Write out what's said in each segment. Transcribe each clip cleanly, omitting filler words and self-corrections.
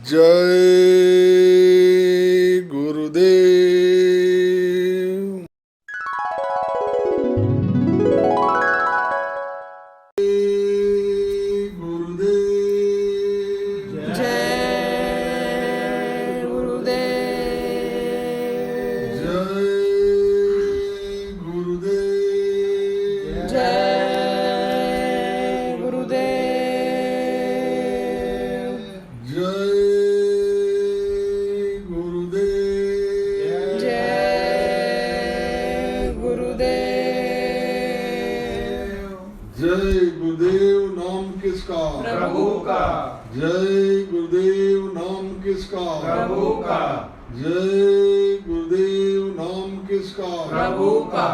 जय गुरुदेव। जय गुरुदेव। जय गुरुदेव। जय गुरुदेव। जय गुरुदेव। जय गुरुदेव। जय गुरुदेव नाम किसका? प्रभु का। जय गुरुदेव नाम किसका? प्रभु का। जय गुरुदेव नाम किसका? प्रभु का।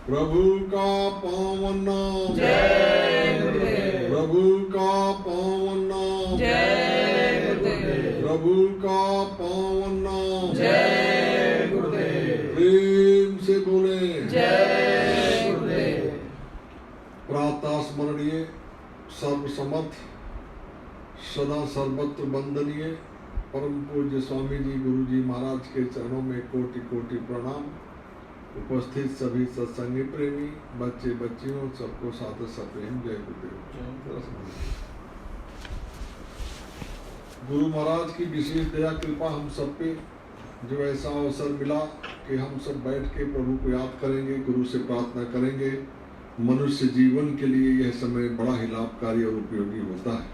प्रभु का पावन नाम। जय गुरुदेव। प्रभु का पावन नाम। जय गुरुदेव। प्रभु का पावन नाम। जय गुरुदेव। प्रेम से बोले जय गुरुदेव। प्रातः स्मरणीय सर्वसमर्थ सदा सर्वत्र वंदनीय परम पूज्य स्वामी जी गुरु जी महाराज के चरणों में कोटि कोटि प्रणाम। उपस्थित सभी सत्संगी प्रेमी बच्चे बच्चियों सबको सादर सप्रेम जय गुरुदेव। गुरु महाराज की विशेष दया कृपा हम सब पे जो ऐसा अवसर मिला कि हम सब बैठ के प्रभु को याद करेंगे, गुरु से प्रार्थना करेंगे। मनुष्य जीवन के लिए यह समय बड़ा ही लाभकारी और उपयोगी होता है।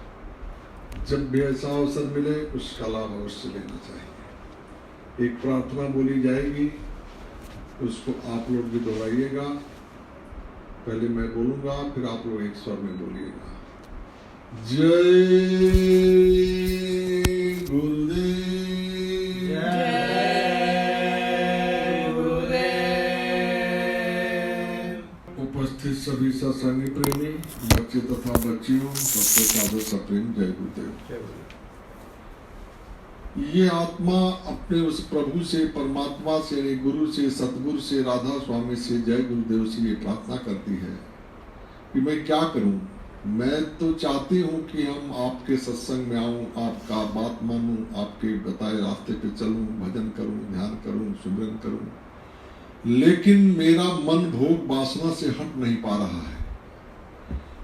जब भी ऐसा अवसर मिले उसका लाभ अवश्य लेना चाहिए। एक प्रार्थना बोली जाएगी, उसको आप लोग भी दोहराइएगा। पहले मैं बोलूंगा, फिर आप लोग एक स्वर में बोलिएगा। जय गुरुदेव। जय गुरुदेव। उपस्थित सभी सत्संगी प्रेमी बच्चे तथा बच्चियों सबको सादर सप्रेम जय गुरुदेव। ये आत्मा अपने उस प्रभु से, परमात्मा से, गुरु से, सतगुरु से, राधा स्वामी से, जय गुरुदेव से ये प्रार्थना करती है कि मैं क्या करूं। मैं तो चाहती हूं कि हम आपके सत्संग में आऊं, आपका बात मानूं, आपके बताए रास्ते पे चलूं, भजन करूं, ध्यान करूं, सुमिरन करूं, लेकिन मेरा मन भोग वासना से हट नहीं पा रहा है।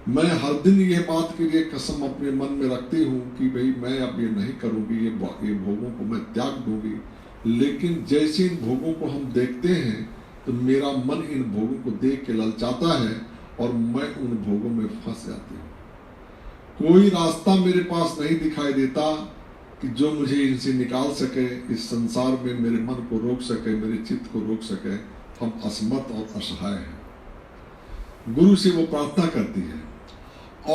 मैं हर दिन ये बात के लिए कसम अपने मन में रखती हूँ कि भाई मैं अब ये नहीं करूँगी, ये भोगों को मैं त्याग दूंगी। लेकिन जैसे इन भोगों को हम देखते हैं तो मेरा मन इन भोगों को देख के ललचाता है और मैं उन भोगों में फंस जाती हूँ। कोई रास्ता मेरे पास नहीं दिखाई देता कि जो मुझे इनसे निकाल सके, इस संसार में मेरे मन को रोक सके, मेरे चित्त को रोक सके। हम असमर्थ और असहाय हैं। गुरु से वो प्रार्थना करती है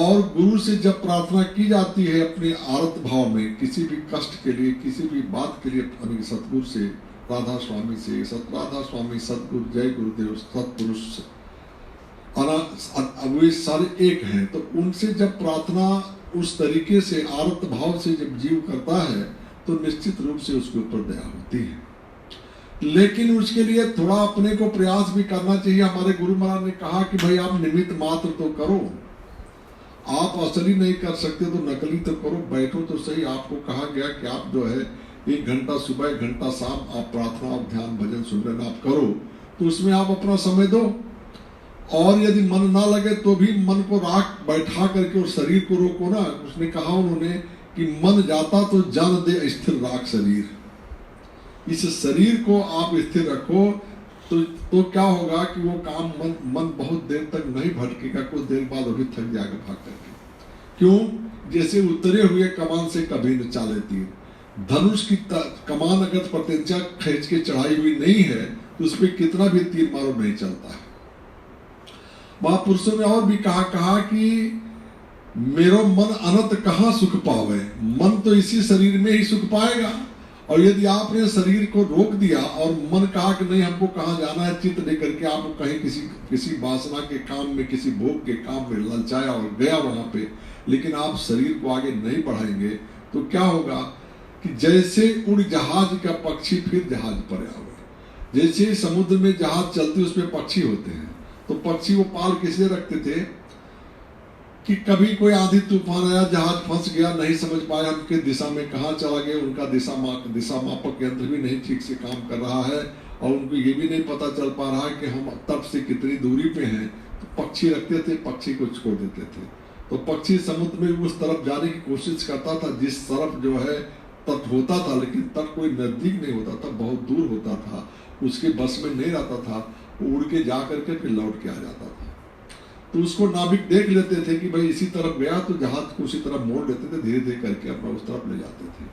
और गुरु से जब प्रार्थना की जाती है अपने आर्त भाव में, किसी भी कष्ट के लिए, किसी भी बात के लिए, अपने सतगुरु से, राधा स्वामी से, राधा स्वामी, सतगुरु, जय गुरुदेव, सतपुरुष, वे सारे एक हैं। तो उनसे जब प्रार्थना उस तरीके से आर्त भाव से जब जीव करता है तो निश्चित रूप से उसके ऊपर दया होती है। लेकिन उसके लिए थोड़ा अपने को प्रयास भी करना चाहिए। हमारे गुरु महाराज ने कहा कि भाई आप निमित्त मात्र तो करो, आप असली नहीं कर सकते तो नकली तो करो, बैठो तो सही। आपको कहा गया कि आप जो है 1 घंटा सुबह, 1 घंटा शाम आप प्रार्थना और ध्यान भजन सुमिरन आप करो, तो उसमें आप अपना समय दो। और यदि मन ना लगे तो भी मन को राख बैठा करके और शरीर को रोको ना। उसने कहा उन्होंने कि मन जाता तो जान दे स्थिर राख शरीर। इस शरीर को आप स्थिर रखो तो क्या होगा कि वो काम मन बहुत देर तक नहीं भटकेगा, कुछ देर बाद वो भी थक जाएगा भाग करके। क्यों? जैसे उतरे हुए कमान से कभी न चाले तीर। धनुष की कमान अगर प्रत्यंचा खींच के चढ़ाई हुई नहीं है तो उस पर कितना भी तीर मारो नहीं चलता है। महापुरुषों ने और भी कहा कि मेरो मन अनंत कहाँ सुख पावे। मन तो इसी शरीर में ही सुख पाएगा। और यदि आपने शरीर को रोक दिया और मन कहा कि नहीं हमको कहाँ जाना है, चित्त लेकर के आपको कहीं किसी वासना के काम में, किसी भोग के काम में ललचाया और गया वहां पे, लेकिन आप शरीर को आगे नहीं बढ़ाएंगे तो क्या होगा कि जैसे उड़ जहाज का पक्षी फिर जहाज पर आओगे। जैसे समुद्र में जहाज चलती उसमें पक्षी होते हैं, तो पक्षी वो पाल किसलिए रखते थे? कि कभी कोई आंधी तूफान आया, जहाज फंस गया, नहीं समझ पाए हम कि दिशा में कहाँ चला गया, उनका दिशा मापक यंत्र भी नहीं ठीक से काम कर रहा है और उनको ये भी नहीं पता चल पा रहा है कि हम तट से कितनी दूरी पे हैं। तो पक्षी रखते थे, पक्षी को छोड़ देते थे, तो पक्षी समुद्र में उस तरफ जाने की कोशिश करता था जिस तरफ जो है तट होता था, लेकिन तट कोई नजदीक नहीं होता था, बहुत दूर होता था, उसके बस में नहीं रहता था। वो उड़ के जा करके फिर लौट के आ जाता था। तो उसको नाविक देख लेते थे कि भाई इसी तरफ गया, तो जहाज को उसी तरफ मोड़ लेते थे, धीरे धीरे करके अपना उस तरफ ले जाते थे।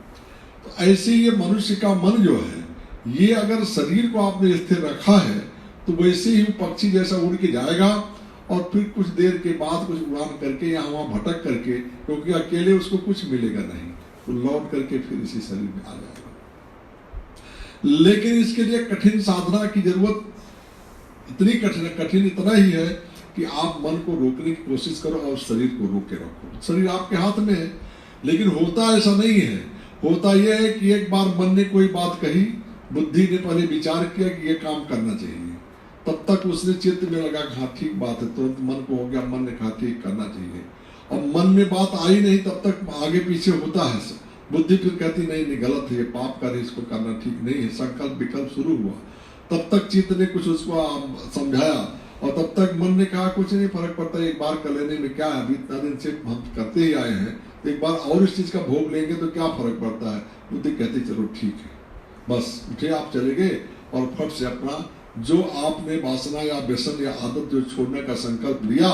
तो ऐसे ये मनुष्य का मन जो है, ये अगर शरीर को आपने स्थिर रखा है तो वैसे ही पक्षी जैसा उड़ के जाएगा और फिर कुछ देर के बाद कुछ उड़ान करके यहाँ वहाँ भटक करके, क्योंकि अकेले उसको कुछ मिलेगा नहीं, तो लौट करके फिर इसी शरीर में आ जाएगा। लेकिन इसके लिए कठिन साधना की जरूरत, इतनी कठिन इतना ही है कि आप मन को रोकने की कोशिश करो और शरीर को रोक के रखो। शरीर आपके हाथ में है, लेकिन होता ऐसा नहीं है। होता यह है कि एक बार मन ने कोई बात कही, बुद्धि ने पहले विचार किया कि यह काम करना चाहिए, तब तक उसने चित्त में लगा कि हाँ ठीक बात है, तुरंत मन को हो गया, मन ने कहा ठीक करना चाहिए। और मन में बात आई नहीं, तब तक आगे पीछे होता है। बुद्धि फिर कहती नहीं नहीं गलत है, ये पाप कर, इसको करना ठीक नहीं है। संकल्प विकल्प शुरू हुआ, तब तक चित्त ने कुछ उसको समझाया और तब तक मन ने कहा कुछ नहीं फर्क पड़ता, एक बार कर लेने में क्या है, अभी इतना दिन से हम करते ही आए हैं, एक बार और इस चीज का भोग लेंगे तो क्या फर्क पड़ता है। बुद्धि कहती चलो ठीक है, बस उठे आप चले गए और फट से अपना जो आपने वासना या व्यसन या आदत जो छोड़ने का संकल्प लिया,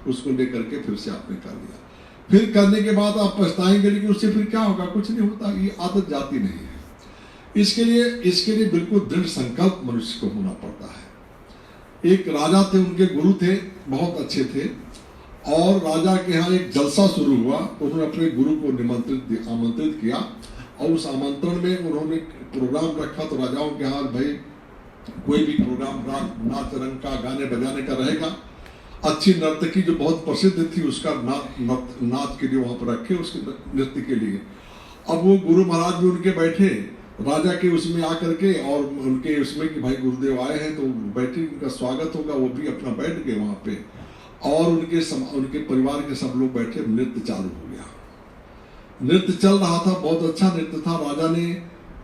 उसको लेकर के फिर से आपने कर लिया। फिर करने के बाद आप पछताएंगे, लेकिन उससे फिर क्या होगा, कुछ नहीं होता, ये आदत जाती नहीं है। इसके लिए बिल्कुल दृढ़ संकल्प मनुष्य को होना पड़ता है। एक राजा थे, उनके गुरु थे, बहुत अच्छे थे, और राजा के यहाँ एक जलसा शुरू हुआ। उन्होंने अपने गुरु को आमंत्रित किया और उस आमंत्रण में उन्होंने प्रोग्राम रखा। तो राजाओं के यहाँ भाई कोई भी प्रोग्राम नाच रंग का, गाने बजाने का रहेगा। अच्छी नर्तकी जो बहुत प्रसिद्ध थी उसका नाच के लिए वहां पर रखे, उसके नृत्य के लिए। अब वो गुरु महाराज भी उनके बैठे राजा के उसमें आकर के, और उनके उसमें कि भाई गुरुदेव आए हैं तो बैठे, उनका स्वागत होगा, वो भी अपना बैठ गए वहां पे। और उनके परिवार के सब लोग बैठे, नृत्य चालू हो गया। नृत्य चल रहा था, बहुत अच्छा नृत्य था। राजा ने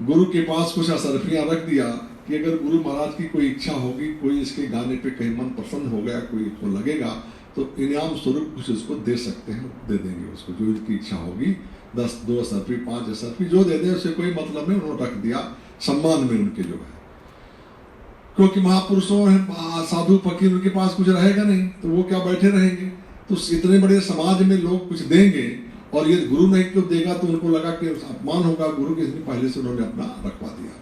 गुरु के पास कुछ असरफियां रख दिया कि अगर गुरु महाराज की कोई इच्छा होगी, कोई इसके गाने पे कहीं मन प्रसन्न हो गया, कोई को लगेगा तो इनाम स्वरूप कुछ उसको दे सकते हैं, दे देंगे उसको, जो इसकी इच्छा होगी। 10 2 असरफी 5 असरफी जो दे दे, उससे कोई मतलब नहीं। उन्होंने रख दिया सम्मान में उनके जो है, क्योंकि महापुरुषों हैं, साधु फकीर, उनके पास कुछ रहेगा नहीं तो वो क्या बैठे रहेंगे। तो इतने बड़े समाज में लोग कुछ देंगे और ये गुरु नहीं क्यों देगा, तो उनको लगा कि अपमान होगा गुरु के, इसलिए पहले से उन्होंने अपना रखवा दिया।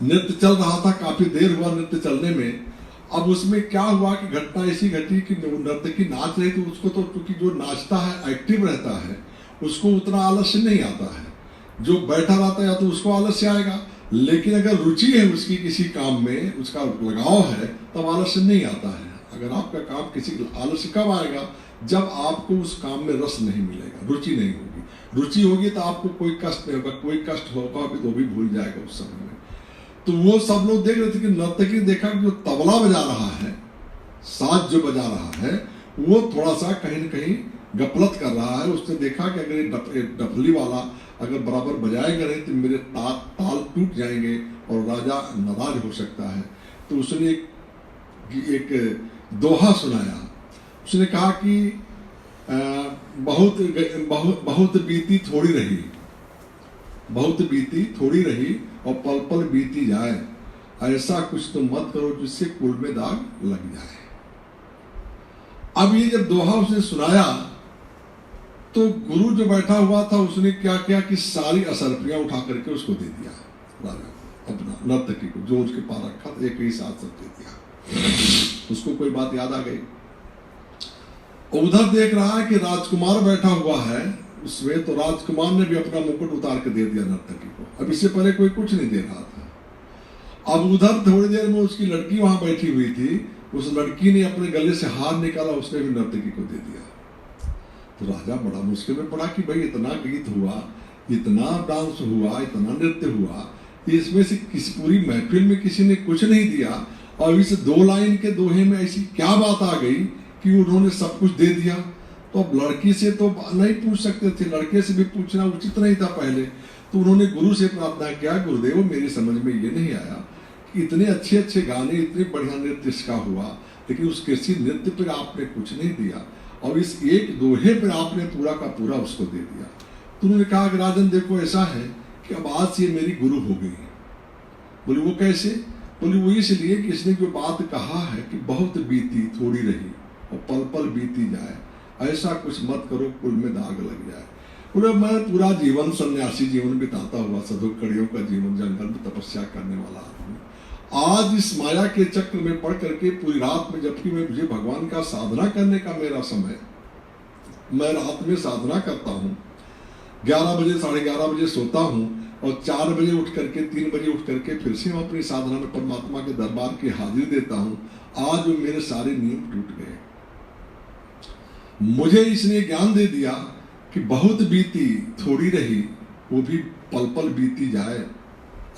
नृत्य चल रहा था, काफी देर हुआ नृत्य चलने में। अब उसमें क्या हुआ कि घटना ऐसी घटी कि नर्तकी नाच रही, तो उसको तो क्योंकि जो नाचता है एक्टिव रहता है, उसको उतना आलस्य नहीं आता है। जो बैठा रहता है तो उसको आलस्य आएगा, लेकिन अगर रुचि है उसकी किसी काम में, उसका लगाव है, तब आलस्य नहीं आता है। अगर आपका काम किसी, आलस्य कब आएगा, जब आपको उस काम में रस नहीं मिलेगा, रुचि नहीं होगी। रुचि होगी तो आपको कोई कष्ट नहीं होगा, कोई कष्ट होगा भी तो भी भूल जाएगा उस समय में। तो वो सब लोग देख रहे थे कि नर्तकी देखा जो तबला बजा रहा है, साज जो बजा रहा है, वो थोड़ा सा कहीं न कहीं गफलत कर रहा है। उसने देखा कि अगर ये डफली वाला अगर बराबर बजाएगा नहीं तो मेरे ताल टूट जाएंगे और राजा नाराज हो सकता है। तो उसने एक दोहा सुनाया। उसने कहा कि बहुत बीती थोड़ी रही, बहुत बीती थोड़ी रही और पल पल बीती जाए, ऐसा कुछ तो मत करो जिससे कुल में दाग लग जाए। अब ये जब दोहा उसने सुनाया तो गुरु जो बैठा हुआ था उसने क्या किया कि सारी असरफियां उठा करके उसको दे दिया, राजा को, अपना नर्तकी को, जो उसके पास रखा था, एक ही साथ सब दे दिया। उसको कोई बात याद आ गई। उधर देख रहा है कि राजकुमार बैठा हुआ है उसमें, तो राजकुमार ने भी अपना मुकुट उतार के दे दिया नर्तकी को। अब इससे पहले कोई कुछ नहीं दे रहा था। अब उधर थोड़ी देर में उसकी लड़की वहां बैठी हुई थी, उस लड़की ने अपने गले से हार निकाला, उसने भी नर्तकी को दे दिया। तो राजा बड़ा मुश्किल में पड़ा कि भाई इतना गीत हुआ, इतना डांस हुआ, इतना नृत्य हुआ, इसमें से किसी पूरी महफिल में किसी ने कुछ नहीं दिया और इस 2 लाइन के दोहे में ऐसी क्या बात आ गई कि उन्होंने सब कुछ दे दिया। तो अब लड़की से तो नहीं पूछ सकते थे, लड़के से भी पूछना उचित नहीं था पहले। तो उन्होंने गुरु से प्रार्थना किया, गुरुदेव मेरी समझ में ये नहीं आया कि इतने अच्छे अच्छे गाने, इतने बढ़िया नृत्य इसका हुआ, लेकिन उस किसी नृत्य पर आपने कुछ नहीं दिया और इस एक दोहे पर आपने पूरा का पूरा उसको दे दिया। तो उन्होंने कहा कि राजन देखो ऐसा है कि अब आज से मेरी गुरु हो गई। बोले वो कैसे? बोले वो इसलिए कि इसने जो बात कहा है कि बहुत बीती थोड़ी रही और पल पल बीती जाए, ऐसा कुछ मत करो कुल में दाग लग जाए। बोले मैं पूरा जीवन सन्यासी जीवन बिताता हुआ साधु कड़ियों का जीवन, जंगल में तपस्या करने वाला आदमी, आज इस माया के चक्र में पड़ करके पूरी रात में, जबकि मैं मुझे भगवान का साधना करने का मेरा समय, मैं रात में साधना करता हूँ, 11 बजे 11:30 बजे सोता हूँ और 4 बजे उठ करके 3 बजे उठ करके फिर से मैं अपनी साधना में परमात्मा के दरबार की हाजिरी देता हूँ। आज वो मेरे सारे नियम टूट गए। मुझे इसने ज्ञान दे दिया कि बहुत बीती थोड़ी रही, वो भी पल पल बीती जाए,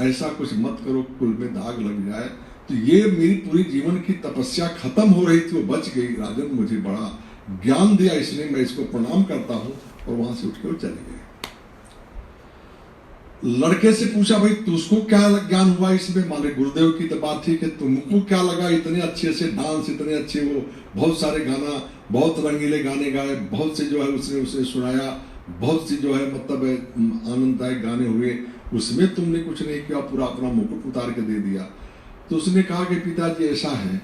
ऐसा कुछ मत करो कुल में दाग लग जाए। तो ये मेरी पूरी जीवन की तपस्या खत्म हो रही थी, वो बच गई। राजन मुझे बड़ा ज्ञान दिया इसने, मैं इसको प्रणाम करता हूँ। और वहां से उठ के वो चले गए। लड़के से पूछा भाई तुझको क्या ज्ञान हुआ इसमें? माने गुरुदेव की तो बात ठीक है, तुमको क्या लगा? इतने अच्छे से डांस, इतने अच्छे वो बहुत सारे गाना, बहुत रंगीले गाने गाए, बहुत से जो है उसने सुनाया, बहुत सी जो है मतलब आनंददायक गाने हुए, उसमें तुमने कुछ नहीं किया, पूरा अपना मुकुट उतार के दे दिया। तो उसने कहा कि पिताजी ऐसा है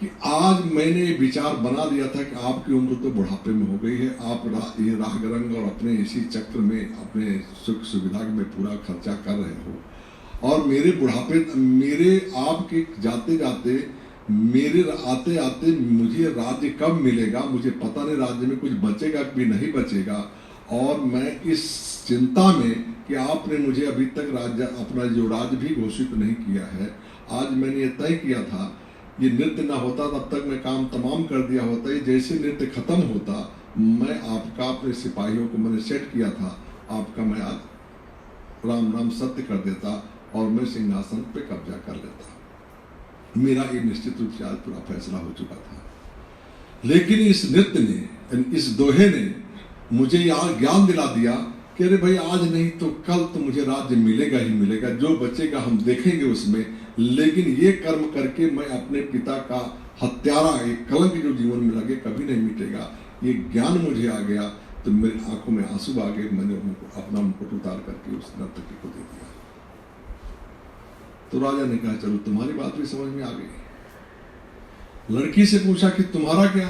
कि आज मैंने ये विचार बना लिया था कि आपकी उम्र तो बुढ़ापे में हो गई है, आप ये राग रंग और अपने इसी चक्र में अपने सुख सुविधा में पूरा खर्चा कर रहे हो, और मेरे बुढ़ापे, मेरे आपके जाते जाते, मेरे आते आते मुझे राज्य कब मिलेगा मुझे पता नहीं, राज्य में कुछ बचेगा भी नहीं बचेगा। और मैं इस चिंता में कि आपने मुझे अभी तक राज्य, अपना जो राज्य भी घोषित नहीं किया है, आज मैंने ये तय किया था ये नृत्य ना होता तब तक मैं काम तमाम कर दिया होता। ये जैसे नृत्य खत्म होता, मैं आपका, अपने सिपाहियों को मैंने सेट किया था, आपका मैं आज राम नाम सत्य कर देता और मैं सिंहासन पे कब्जा कर लेता। मेरा ये निश्चित रूप से आज पूरा फैसला हो चुका था। लेकिन इस नृत्य ने, इस दोहे ने मुझे यहाँ ज्ञान दिला दिया कि अरे भाई आज नहीं तो कल तो मुझे राज्य मिलेगा ही मिलेगा, जो बचेगा हम देखेंगे उसमें, लेकिन ये कर्म करके मैं अपने पिता का हत्यारा, एक कलंक जो जीवन में लगे कभी नहीं मिटेगा। ये ज्ञान मुझे आ गया तो मेरी आंखों में आंसू आ गए। मैंने उनको अपना मुकुट उतार करके उस नर्तकी को दे दिया। तो राजा ने कहा चलो तुम्हारी बात भी समझ में आ गई। लड़की से पूछा कि तुम्हारा क्या?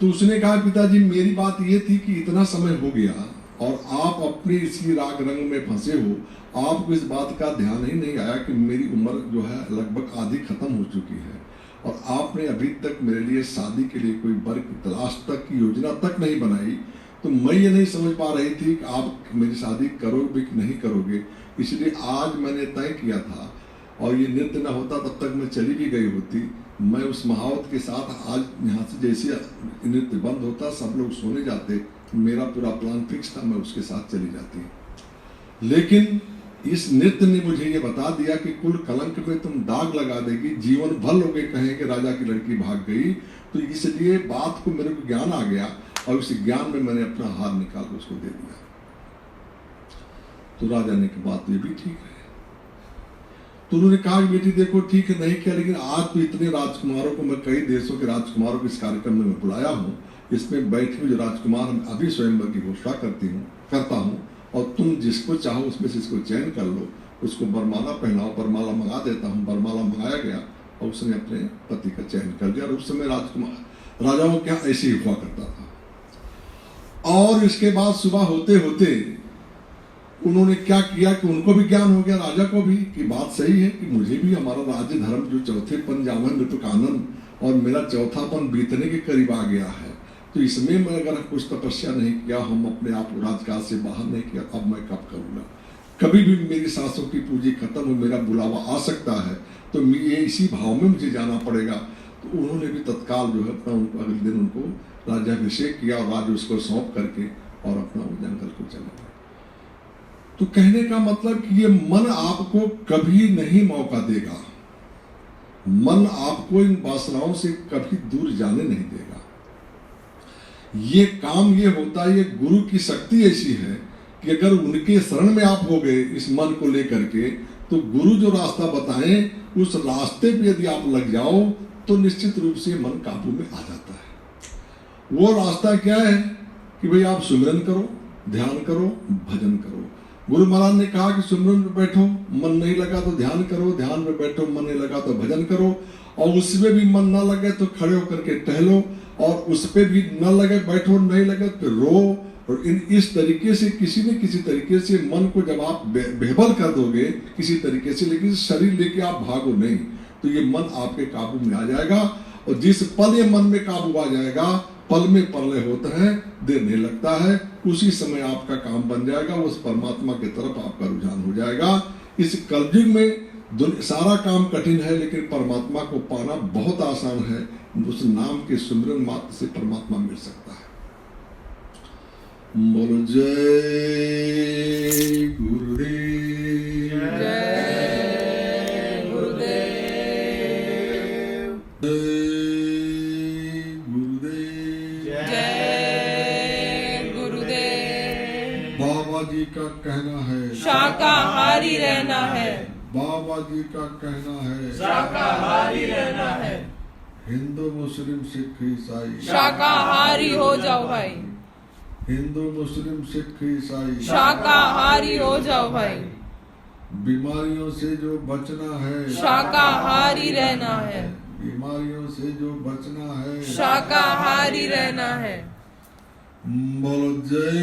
तो उसने कहा पिताजी मेरी बात ये थी कि इतना समय हो गया और आप अपने इसी राग रंग में फंसे हो, आपको इस बात का ध्यान ही नहीं आया कि मेरी उम्र जो है लगभग आधी खत्म हो चुकी है और आपने अभी तक मेरे लिए शादी के लिए कोई वर की तलाश तक की योजना तक नहीं बनाई। तो मैं ये नहीं समझ पा रही थी कि आप मेरी शादी करोगे कि नहीं करोगे, इसलिए आज मैंने तय किया था। और ये नृत्य न होता तब तक मैं चली भी गई होती। मैं उस महावत के साथ आज यहाँ से जैसे नृत्य बंद होता, सब लोग सोने जाते, मेरा पूरा प्लान फिक्स था, मैं उसके साथ चली जाती। लेकिन इस नृत्य ने मुझे ये बता दिया कि कुल कलंक में तुम दाग लगा देगी, जीवन भर लोग कहेंगे राजा की लड़की भाग गई। तो इसलिए बात को मेरे को ज्ञान आ गया और उस ज्ञान में मैंने अपना हाथ निकाल कर उसको दे दिया। तो राजा ने कहा बात ये भी ठीक है। तो उन्होंने कहा बेटी देखो ठीक है नहीं किया, लेकिन आज तो इतने राजकुमारों को, मैं कई देशों के राजकुमारों को इस कार्यक्रम में मैं बुलाया हूँ, इसमें बैठे हुए जो राजकुमार अभी स्वयंवर की घोषणा करता हूँ और तुम जिसको चाहो उसमें से इसको चयन कर लो, उसको बरमाला पहनाओ, बरमाला मंगा देता हूँ। बरमाला मंगाया गया और उसने अपने पति का चयन कर दिया। और उस समय राजकुमार, राजाओं क्या ऐसे ही हुआ करता था। और इसके बाद सुबह होते होते उन्होंने क्या किया कि उनको भी ज्ञान हो गया, राजा को भी, कि बात सही है कि मुझे भी हमारा राज्य धर्म जो चौथे पंजावन नृपकानन और मेरा चौथापन बीतने के करीब आ गया है। तो इसमें मैं अगर कुछ तपस्या नहीं किया, हम अपने आप को राजकाज से बाहर नहीं किया, अब मैं कब करूँगा? कभी भी मेरी सांसों की पूंजी खत्म हो, मेरा बुलावा आ सकता है, तो ये इसी भाव में मुझे जाना पड़ेगा। तो उन्होंने भी तत्काल जो है अपना अगले दिन उनको राज्याभिषेक किया और राज्य उसको सौंप करके और अपना वो जंगल को चले गए। तो कहने का मतलब कि ये मन आपको कभी नहीं मौका देगा, मन आपको इन वासनाओं से कभी दूर जाने नहीं देगा। ये काम ये होता है, ये गुरु की शक्ति ऐसी है कि अगर उनके शरण में आप हो गए इस मन को लेकर के, तो गुरु जो रास्ता बताएं उस रास्ते पे यदि आप लग जाओ तो निश्चित रूप से मन काबू में आ जाता है। वो रास्ता क्या है कि भाई आप सुमिरन करो, ध्यान करो, भजन करो। गुरु महाराज ने कहा कि सुमिरन में बैठो, मन नहीं लगा तो ध्यान करो, ध्यान में बैठो, मन नहीं लगा तो भजन करो, और उसमें भी मन ना लगे तो खड़े होकर के टहलो, और उस पे भी न लगे बैठो, नहीं लगे तो रो। और इस तरीके से किसी न किसी तरीके से मन को जब आप बेहबल कर दोगे किसी तरीके से, लेकिन शरीर लेके आप भागो नहीं, तो ये मन आपके काबू में आ जाएगा। और जिस पल ये मन में काबू आ जाएगा, पल में प्रलय होता है, देर नहीं लगता है, उसी समय आपका काम बन जाएगा, उस परमात्मा की तरफ आपका रुझान हो जाएगा। इस कलयुग में सारा काम कठिन है, लेकिन परमात्मा को पाना बहुत आसान है। उस नाम के सुमिरन मात्र से परमात्मा मिल सकता है। बोलो जय गुरुदेव, जय गुरुदेव, जय गुरुदेव, जय गुरुदेव। बाबा जी का कहना है शाकाहारी रहना है, बाबा जी का कहना है शाकाहारी रहना है। हिंदू मुस्लिम सिख ईसाई शाकाहारी हो जाओ भाई, हिंदू मुस्लिम सिख ईसाई शाकाहारी हो जाओ भाई। बीमारियों से जो बचना है शाकाहारी रहना है, बीमारियों से जो बचना है शाकाहारी रहना है। बोलो जय